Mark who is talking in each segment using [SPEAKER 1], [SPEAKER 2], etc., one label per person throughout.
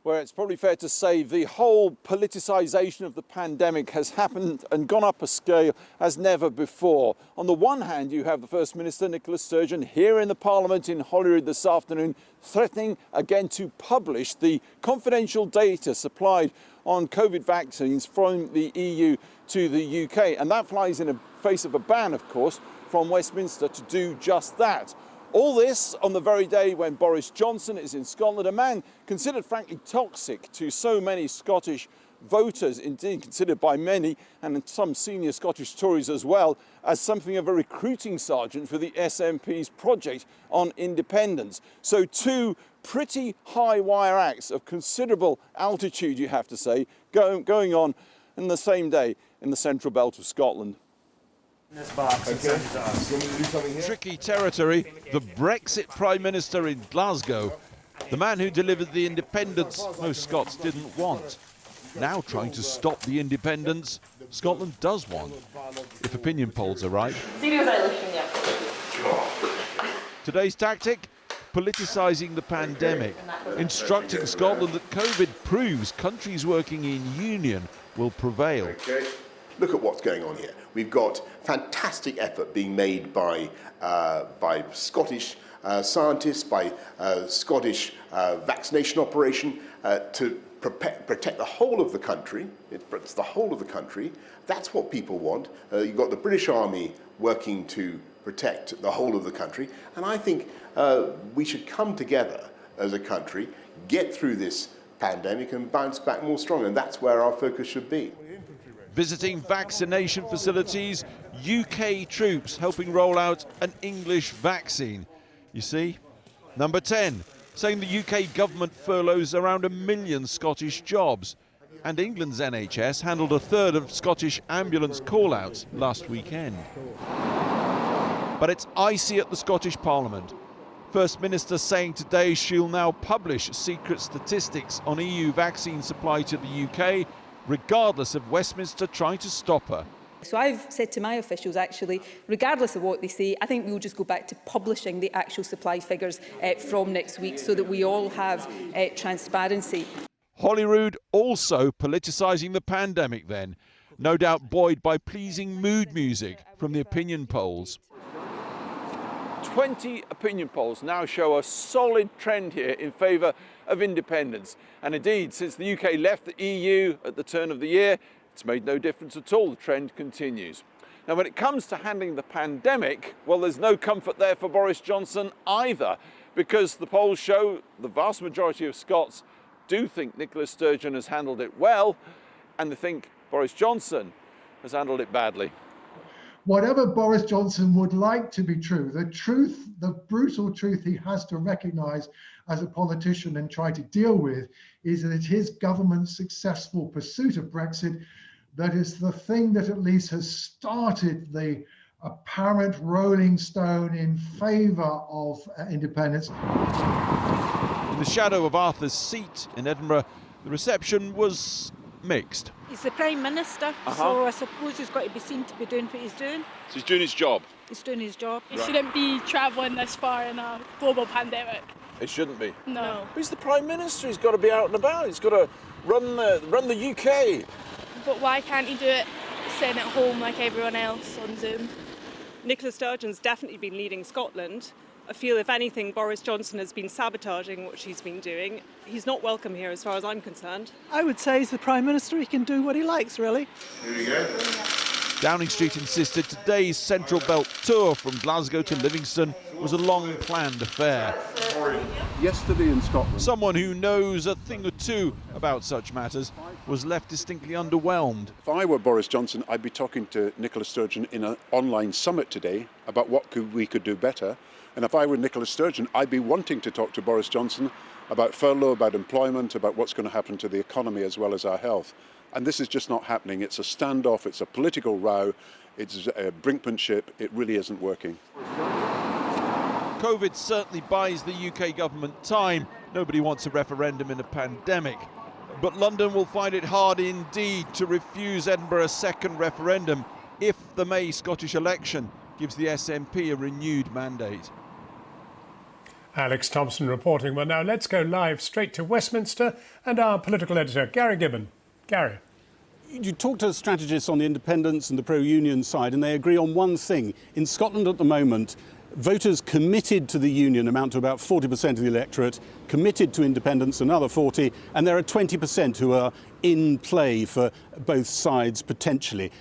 [SPEAKER 1] where it's probably fair to say the whole politicisation of the pandemic has happened and gone up a scale as never before. On the one hand, you have the First Minister, Nicola Sturgeon, here in the Parliament in Holyrood this afternoon, threatening again to publish the confidential data supplied on COVID vaccines from the EU to the UK. And that flies in the face of a ban, of course, from Westminster to do just that. All this on the very day when Boris Johnson is in Scotland, a man considered frankly toxic to so many Scottish voters, indeed considered by many and some senior Scottish Tories as well, as something of a recruiting sergeant for the SNP's project on independence. So two pretty high wire acts of considerable altitude, you have to say, going on in the same day in the central belt of Scotland.
[SPEAKER 2] Tricky territory, the Brexit Prime Minister in Glasgow, the man who delivered the independence most Scots didn't want. Now trying to stop the independence Scotland does want, if opinion polls are right. Today's tactic? Politicising the pandemic, instructing Scotland that COVID proves countries working in union will prevail.
[SPEAKER 3] Okay. Look at what's going on here. We've got fantastic effort being made by Scottish scientists, by Scottish vaccination operation to protect the whole of the country. It's the whole of the country. That's what people want. You've got the British Army working to protect the whole of the country. And I think we should come together as a country, get through this pandemic and bounce back more strongly. And that's where our focus should be.
[SPEAKER 2] Visiting vaccination facilities, UK troops helping roll out an English vaccine. You see? Number 10, saying the UK government furloughs around 1 million Scottish jobs. And England's NHS handled a third of Scottish ambulance call-outs last weekend. But it's icy at the Scottish Parliament. First Minister saying today she'll now publish secret statistics on EU vaccine supply to the UK, regardless of Westminster trying to stop her.
[SPEAKER 4] So I've said to my officials, actually, regardless of what they say, I think we'll just go back to publishing the actual supply figures from next week so that we all have transparency.
[SPEAKER 2] Holyrood also politicising the pandemic then, no doubt buoyed by pleasing mood music from the opinion polls.
[SPEAKER 1] 20 opinion polls now show a solid trend here in favour of independence. And indeed, since the UK left the EU at the turn of the year, it's made no difference at all. The trend continues. Now, when it comes to handling the pandemic, well, there's no comfort there for Boris Johnson either, because the polls show the vast majority of Scots do think Nicola Sturgeon has handled it well, and they think Boris Johnson has handled it badly.
[SPEAKER 5] Whatever Boris Johnson would like to be true, the brutal truth he has to recognise as a politician and try to deal with is that his government's successful pursuit of Brexit, that is the thing that at least has started the apparent rolling stone in favour of independence.
[SPEAKER 2] In the shadow of Arthur's Seat in Edinburgh, the reception was mixed.
[SPEAKER 6] He's the Prime Minister, so I suppose he's got to be seen to be doing what he's doing.
[SPEAKER 1] So he's doing his job?
[SPEAKER 6] He's doing his job.
[SPEAKER 7] He shouldn't be travelling this far in a global pandemic.
[SPEAKER 1] It shouldn't be?
[SPEAKER 7] No.
[SPEAKER 1] But he's the Prime Minister, he's got to be out and about, he's got to run the UK.
[SPEAKER 7] But why can't he do it sitting at home like everyone else on Zoom?
[SPEAKER 8] Nicola Sturgeon's definitely been leading Scotland. I feel, if anything, Boris Johnson has been sabotaging what she's been doing. He's not welcome here as far as I'm concerned.
[SPEAKER 9] I would say he's the Prime Minister. He can do what he likes, really.
[SPEAKER 3] Here we go.
[SPEAKER 2] Downing Street insisted today's Central Belt tour from Glasgow to Livingston was a long-planned affair.
[SPEAKER 10] Yesterday in Scotland,
[SPEAKER 2] someone who knows a thing or two about such matters was left distinctly underwhelmed.
[SPEAKER 10] if I were Boris Johnson, I'd be talking to Nicola Sturgeon in an online summit today about what we could do better. And if I were Nicola Sturgeon, I'd be wanting to talk to Boris Johnson about furlough, about employment, about what's going to happen to the economy as well as our health. And this is just not happening. It's a standoff, it's a political row, it's brinkmanship. It really isn't working.
[SPEAKER 2] COVID certainly buys the UK government time. Nobody wants a referendum in a pandemic. But London will find it hard indeed to refuse Edinburgh a second referendum if the May Scottish election gives the SNP a renewed mandate.
[SPEAKER 11] Alex Thompson reporting. Well, now let's go live straight to Westminster and our political editor, Gary Gibbon. Gary.
[SPEAKER 12] You talk to strategists on the independence and the pro-union side, and they agree on one thing. In Scotland at the moment, voters committed to the union amount to about 40% of the electorate, committed to independence another 40%, and there are 20% who are in play for both sides potentially.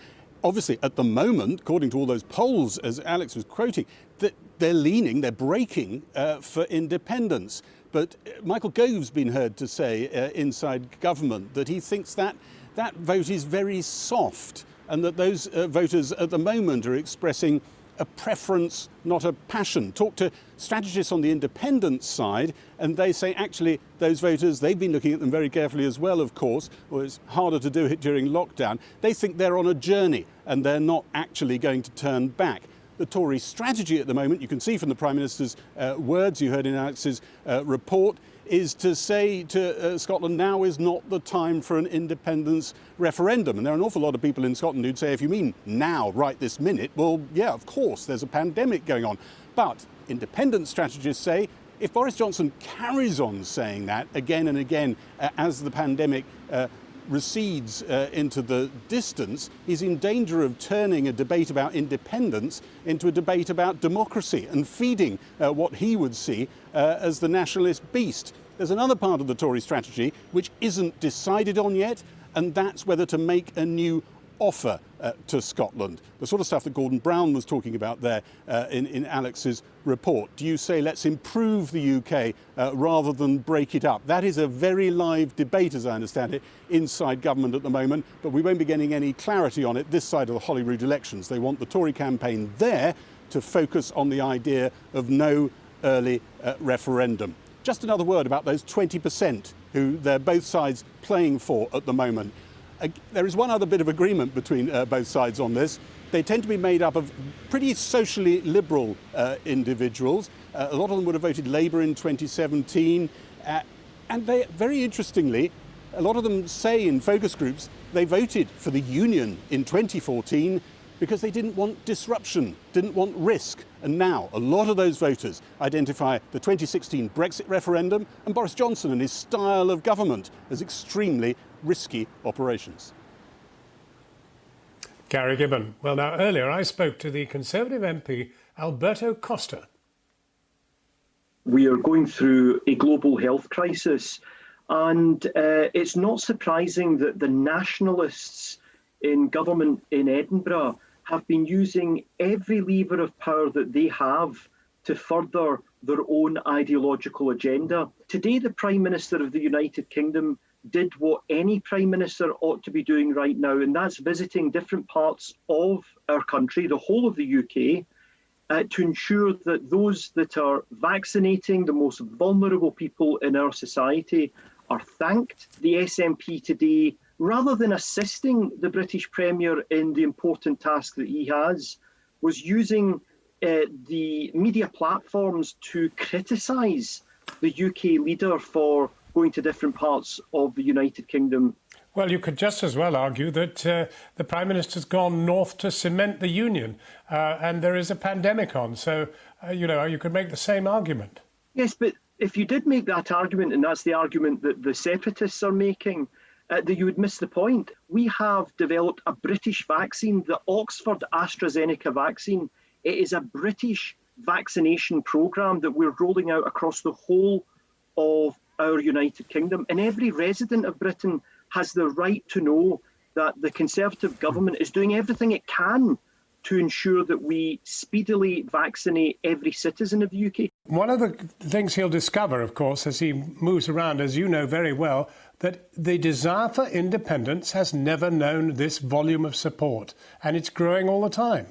[SPEAKER 12] Obviously, at the moment, according to all those polls, as Alex was quoting, that they're breaking for independence. But Michael Gove's been heard to say inside government that he thinks that vote is very soft and that those voters at the moment are expressing a preference, not a passion. Talk to strategists on the independence side and they say actually those voters, they've been looking at them very carefully as well, of course, or it's harder to do it during lockdown. They think they're on a journey and they're not actually going to turn back. The Tory strategy at the moment, you can see from the Prime Minister's words, you heard in Alex's report, is to say to Scotland, now is not the time for an independence referendum. And there are an awful lot of people in Scotland who'd say, if you mean now, right this minute, well, yeah, of course, there's a pandemic going on. But independence strategists say, if Boris Johnson carries on saying that again and again as the pandemic recedes into the distance, he's in danger of turning a debate about independence into a debate about democracy and feeding what he would see as the nationalist beast. There's another part of the Tory strategy which isn't decided on yet, and that's whether to make a new offer to Scotland. The sort of stuff that Gordon Brown was talking about there in Alex's report. Do you say let's improve the UK rather than break it up? That is a very live debate, as I understand it, inside government at the moment, but we won't be getting any clarity on it this side of the Holyrood elections. They want the Tory campaign there to focus on the idea of no early referendum. Just another word about those 20% who they're both sides playing for at the moment. There is one other bit of agreement between both sides on this. They tend to be made up of pretty socially liberal individuals. A lot of them would have voted Labour in 2017. And they, very interestingly, a lot of them say in focus groups they voted for the union in 2014 because they didn't want disruption, didn't want risk. And now a lot of those voters identify the 2016 Brexit referendum and Boris Johnson and his style of government as extremely risky operations.
[SPEAKER 11] Gary Gibbon. Well, now, earlier I spoke to the Conservative MP, Alberto Costa.
[SPEAKER 13] We are going through a global health crisis, and it's not surprising that the nationalists in government in Edinburgh have been using every lever of power that they have to further their own ideological agenda. Today, the Prime Minister of the United Kingdom did what any Prime Minister ought to be doing right now, and that's visiting different parts of our country, the whole of the UK, to ensure that those that are vaccinating the most vulnerable people in our society are thanked. The SNP today, rather than assisting the British Premier in the important task that he has, was using the media platforms to criticise the UK leader for going to different parts of the United Kingdom.
[SPEAKER 11] Well, you could just as well argue that the Prime Minister's gone north to cement the union and there is a pandemic on. So, you could make the same argument.
[SPEAKER 13] Yes, but if you did make that argument, and that's the argument that the separatists are making, that you would miss the point. We have developed a British vaccine, the Oxford AstraZeneca vaccine. It is a British vaccination programme that we're rolling out across the whole of our United Kingdom. And every resident of Britain has the right to know that the Conservative government is doing everything it can to ensure that we speedily vaccinate every citizen of the UK.
[SPEAKER 11] One of the things he'll discover, of course, as he moves around, as you know very well, that the desire for independence has never known this volume of support, and it's growing all the time.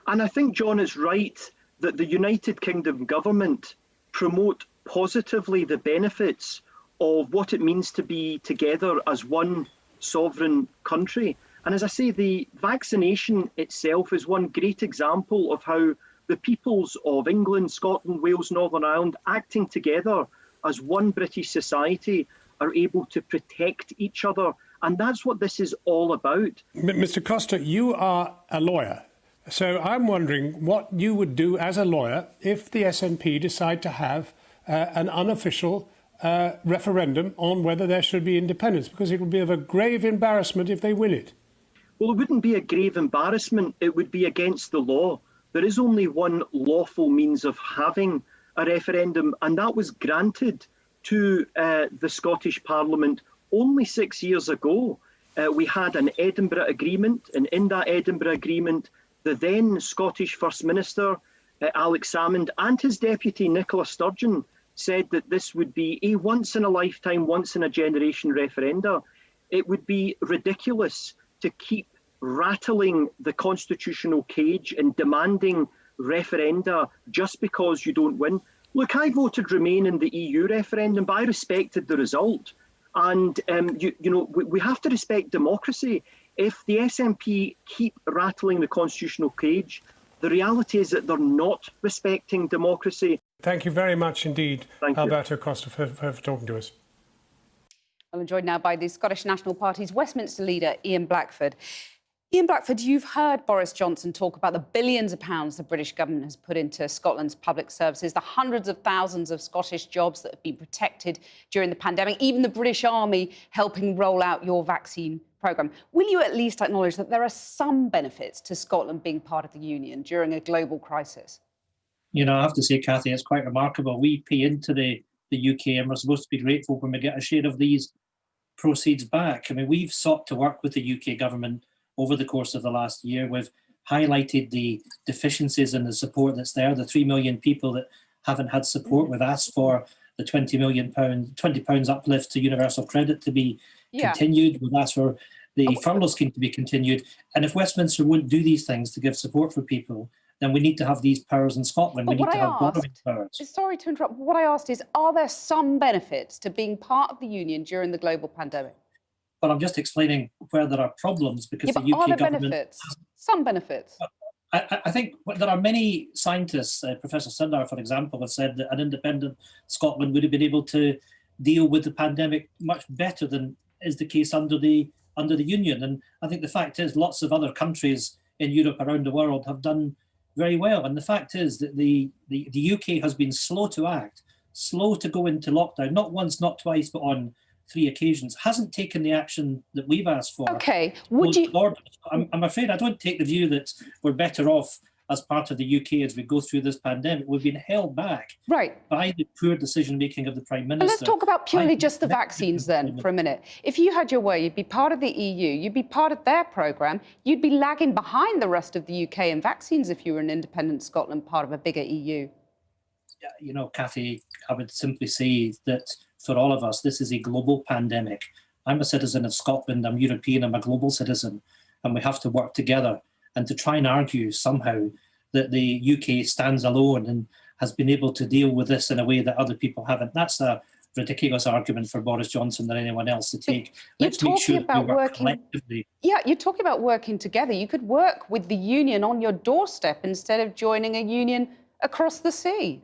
[SPEAKER 13] And I think, John, is right that the United Kingdom government promote positively the benefits of what it means to be together as one sovereign country. And as I say, the vaccination itself is one great example of how the peoples of England, Scotland, Wales, Northern Ireland, acting together as one British society, are able to protect each other. And that's what this is all about.
[SPEAKER 11] Mr. Costa, you are a lawyer. So I'm wondering what you would do as a lawyer if the SNP decide to have an unofficial referendum on whether there should be independence, because it would be of a grave embarrassment if they win it.
[SPEAKER 13] Well, it wouldn't be a grave embarrassment. It would be against the law. There is only one lawful means of having a referendum, and that was granted to the Scottish Parliament only 6 years ago. We had an Edinburgh Agreement, and in that Edinburgh Agreement, the then Scottish First Minister, Alex Salmond, and his deputy, Nicola Sturgeon, said that this would be a once-in-a-lifetime, once-in-a-generation referenda. It would be ridiculous to keep rattling the constitutional cage and demanding referenda just because you don't win. Look, I voted Remain in the EU referendum, but I respected the result. And, we have to respect democracy. If the SNP keep rattling the constitutional cage, the reality is that they're not respecting democracy.
[SPEAKER 11] Thank you very much indeed, Alberto Costa, for talking to us.
[SPEAKER 14] I'm joined now by the Scottish National Party's Westminster leader, Ian Blackford. Ian Blackford, you've heard Boris Johnson talk about the billions of pounds the British government has put into Scotland's public services, the hundreds of thousands of Scottish jobs that have been protected during the pandemic, even the British Army helping roll out your vaccine programme. Will you at least acknowledge that there are some benefits to Scotland being part of the Union during a global crisis?
[SPEAKER 15] You know, I have to say, Cathy, it's quite remarkable. We pay into the UK and we're supposed to be grateful when we get a share of these proceeds back. I mean, we've sought to work with the UK government over the course of the last year. We've highlighted the deficiencies in the support that's there, the 3 million people that haven't had support. We've asked for the £20 uplift to universal credit to be continued. We've asked for the furlough scheme to be continued. And if Westminster won't do these things to give support for people, then we need to have these powers in Scotland. We need to have borrowing powers.
[SPEAKER 14] Sorry to interrupt. What I asked is, are there some benefits to being part of the Union during the global pandemic?
[SPEAKER 15] Well, I'm just explaining where there are problems because the UK
[SPEAKER 14] are there
[SPEAKER 15] government...
[SPEAKER 14] benefits? Some benefits.
[SPEAKER 15] I think there are many scientists, Professor Sundar, for example, have said that an independent Scotland would have been able to deal with the pandemic much better than is the case under the Union. And I think the fact is lots of other countries in Europe around the world have done very well. And the fact is that the UK has been slow to act, slow to go into lockdown, not once, not twice, but on 3 occasions, hasn't taken the action that we've asked for.
[SPEAKER 14] Okay, would you...
[SPEAKER 15] I'm afraid I don't take the view that we're better off as part of the UK as we go through this pandemic. We've been held back by the poor decision-making of the Prime Minister.
[SPEAKER 14] Let's talk about purely just the vaccines then for a minute. If you had your way, you'd be part of the EU, you'd be part of their programme, you'd be lagging behind the rest of the UK in vaccines if you were an independent Scotland, part of a bigger EU.
[SPEAKER 15] You know, Cathy, I would simply say that for all of us, this is a global pandemic. I'm a citizen of Scotland, I'm European, I'm a global citizen, and we have to work together. And to try and argue somehow that the UK stands alone and has been able to deal with this in a way that other people haven't, that's a ridiculous argument for Boris Johnson or anyone else to take. Let's make sure that we work collectively.
[SPEAKER 14] Yeah, you're talking about working together. You could work with the union on your doorstep instead of joining a union across the sea.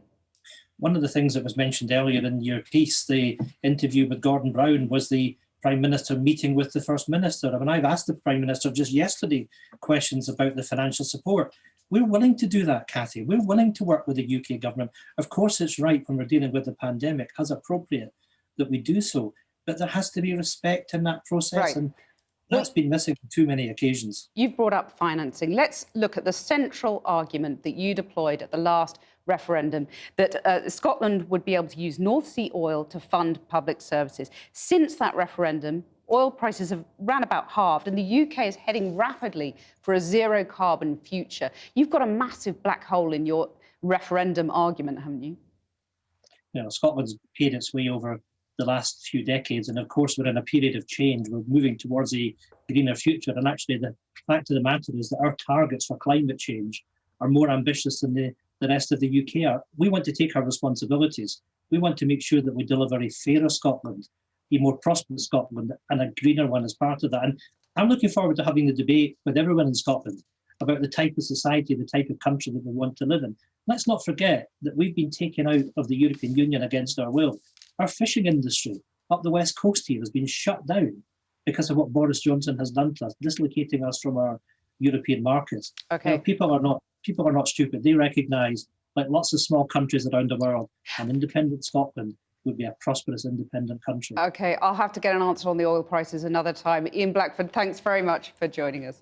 [SPEAKER 15] One of the things that was mentioned earlier in your piece, the interview with Gordon Brown, was the Prime Minister meeting with the First Minister. I mean, I've asked the Prime Minister just yesterday questions about the financial support. We're willing to do that, Cathy. We're willing to work with the UK government. Of course, it's right when we're dealing with the pandemic, as appropriate, that we do so. But there has to be respect in that process. And that's been missing on too many occasions.
[SPEAKER 14] You've brought up financing. Let's look at the central argument that you deployed at the last referendum, that Scotland would be able to use North Sea oil to fund public services. Since that referendum, oil prices have ran about halved and the UK is heading rapidly for a zero carbon future. You've got a massive black hole in your referendum argument, haven't you?
[SPEAKER 15] You know, Scotland's paid its way over the last few decades, and of course we're in a period of change. We're moving towards a greener future, and actually the fact of the matter is that our targets for climate change are more ambitious than the rest of the UK are. We want to take our responsibilities. We want to make sure that we deliver a fairer Scotland, a more prosperous Scotland, and a greener one as part of that. And I'm looking forward to having the debate with everyone in Scotland about the type of society, the type of country that we want to live in. Let's not forget that we've been taken out of the European Union against our will. Our fishing industry up the west coast here has been shut down because of what Boris Johnson has done to us, dislocating us from our European markets.
[SPEAKER 14] Okay.
[SPEAKER 15] You know, people are not stupid. They recognise, like lots of small countries around the world, an independent Scotland would be a prosperous, independent country.
[SPEAKER 14] OK, I'll have to get an answer on the oil prices another time. Ian Blackford, thanks very much for joining us.